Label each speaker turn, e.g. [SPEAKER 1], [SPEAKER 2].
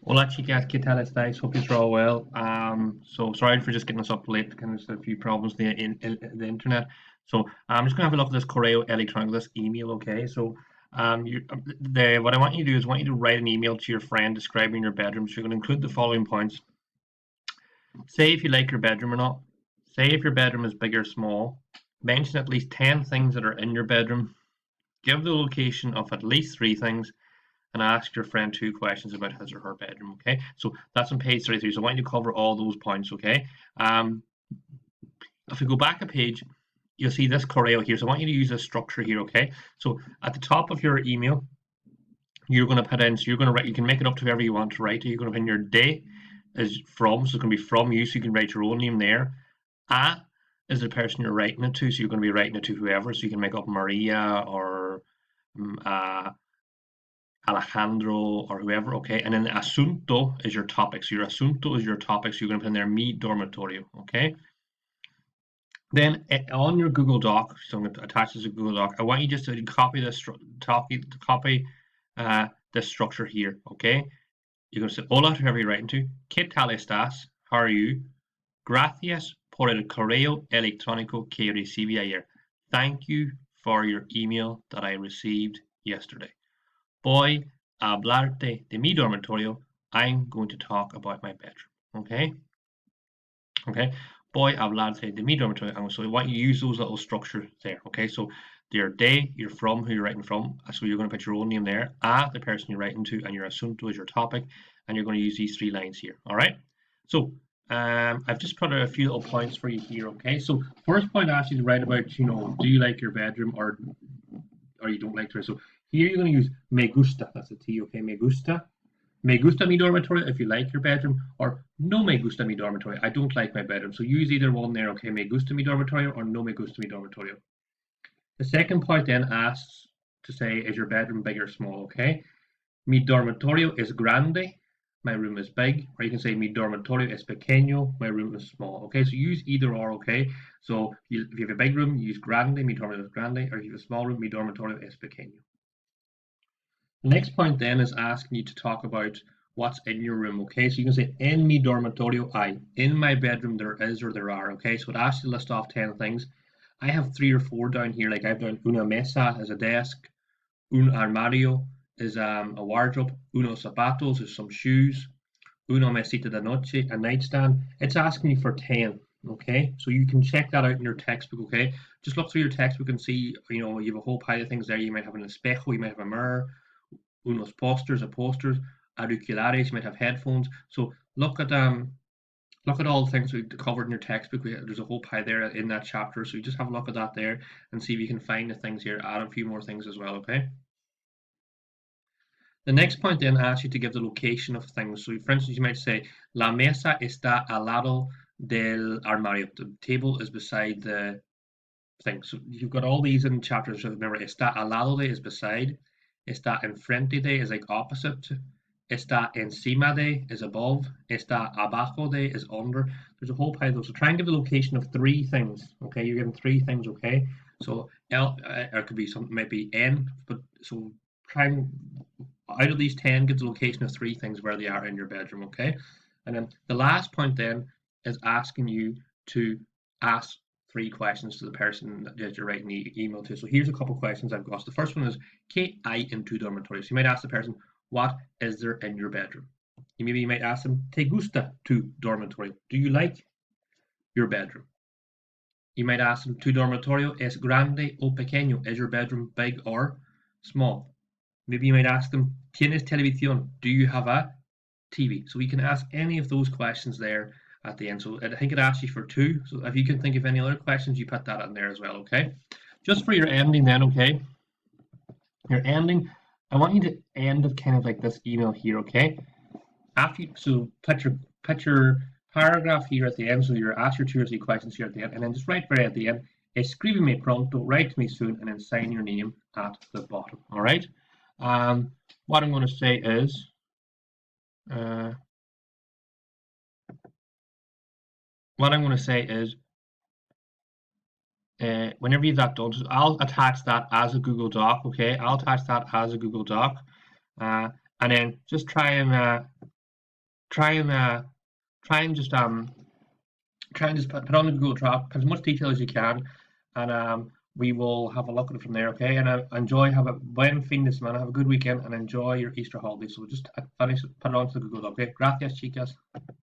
[SPEAKER 1] Hola chicas, ¿qué tal estáis? Hope you're all well. So sorry for just getting us up late, kind of just a few problems there in the internet. So I'm just gonna have a look at this correo electronic, this email, okay? So what I want you to do is I want you to write an email to your friend describing your bedroom. So you're gonna include the following points. Say if you like your bedroom or not. Say if your bedroom is big or small. Mention at least 10 things that are in your bedroom. Give the location of at least 3 things and ask your friend 2 questions about his or her bedroom. Okay, so that's on page 33. So I want you to cover all those points. Okay, if we go back a page, you'll see this correo here. So I want you to use this structure here. Okay, so at the top of your email, you're going to put in. So you're going to write. You can make it up to whoever you want to write. You're going to put in your day is from. So it's going to be from you. So you can write your own name there. A is the person you're writing it to. So you're going to be writing it to whoever. So you can make up Maria or Alejandro or whoever, okay? And then asunto is your topic. So your asunto is your topic. So you're going to put in there mi dormitorio, okay? Then on your Google Doc, so I'm going to attach this to Google Doc. I want you just to copy this this structure here, okay? You're going to say hola to whoever you're writing to. ¿Qué tal estás? How are you? Gracias por el correo electrónico que recibí ayer. Thank you for your email that I received yesterday. Voy a hablarte de mi dormitorio. I'm going to talk about my bedroom. Okay? Okay? Voy a hablarte de mi dormitorio. So I want you to use those little structures there. Okay? So your day, you're from, who you're writing from. So you're going to put your own name there. The person you're writing to, and your asunto is your topic. And you're going to use these 3 lines here. All right? So I've just put a few little points for you here. Okay? So first point I asked you to write about, do you like your bedroom or you don't like it? So here you're going to use me gusta. That's a T, okay? Me gusta. Me gusta mi dormitorio if you like your bedroom, or no me gusta mi dormitorio. I don't like my bedroom. So use either one there, okay? Me gusta mi dormitorio or no me gusta mi dormitorio. The second point then asks to say, is your bedroom big or small, okay? Mi dormitorio es grande. My room is big. Or you can say mi dormitorio es pequeño. My room is small. Okay, so use either or, okay? So if you have a big room, use grande, mi dormitorio es grande. Or if you have a small room, mi dormitorio es pequeño. The next point then is asking you to talk about what's in your room, okay? So you can say, en mi dormitorio hay. In my bedroom there is or there are, okay? So it asks you to list off 10 things. I have 3 or 4 down here, like I've done una mesa as a desk, un armario is a wardrobe, unos zapatos is some shoes, una mesita de noche, a nightstand. It's asking you for 10, okay? So you can check that out in your textbook, okay? Just look through your textbook and see, you have a whole pile of things there. You might have an espejo, you might have a mirror, unos posters, auriculares, you might have headphones. So look at all the things we covered in your textbook. There's a whole pile there in that chapter. So you just have a look at that there and see if you can find the things here. Add a few more things as well, okay? The next point then asks you to give the location of things. So for instance, you might say, La mesa está al lado del armario. The table is beside the thing. So you've got all these in chapters. So remember, está al lado de is beside. Está enfrente de is like opposite. Está encima de is above. Está abajo de is under. There's a whole pile of those. So try and give the location of 3 things. Okay, you're given 3 things. Okay, so it could be something, maybe n. But so try and out of these 10, give the location of 3 things where they are in your bedroom. Okay, and then the last point then is asking you to ask 3 questions to the person that you're writing the email to. So here's a couple questions I've got. So the first one is, ¿qué hay en tu dormitorio? So you might ask the person, what is there in your bedroom? Maybe you might ask them, ¿te gusta tu dormitorio? Do you like your bedroom? You might ask them, ¿tu dormitorio es grande o pequeño? Is your bedroom big or small? Maybe you might ask them, ¿tienes televisión? Do you have a TV? So we can ask any of those questions there at the end. So I think it asks you for 2. So if you can think of any other questions, you put that in there as well, okay? Just for your ending then, okay? Your ending, I want you to end of kind of like this email here, okay? So put your paragraph here at the end. So you're ask your 2 or 3 questions here at the end, and then just write right at the end, escríbeme pronto, write to me soon, and then sign your name at the bottom, all right? What I'm going to say is, whenever you've that done, I'll attach that as a Google Doc, okay? I'll attach that as a Google Doc, and then just try and try and try and just try and just put on the Google Doc, put as much detail as you can, and we will have a look at it from there. Okay, and enjoy. Have a buen fin de semana. Have a good weekend, and enjoy your Easter holiday. So just finish, put it onto the Google Doc. Okay, gracias, chicas.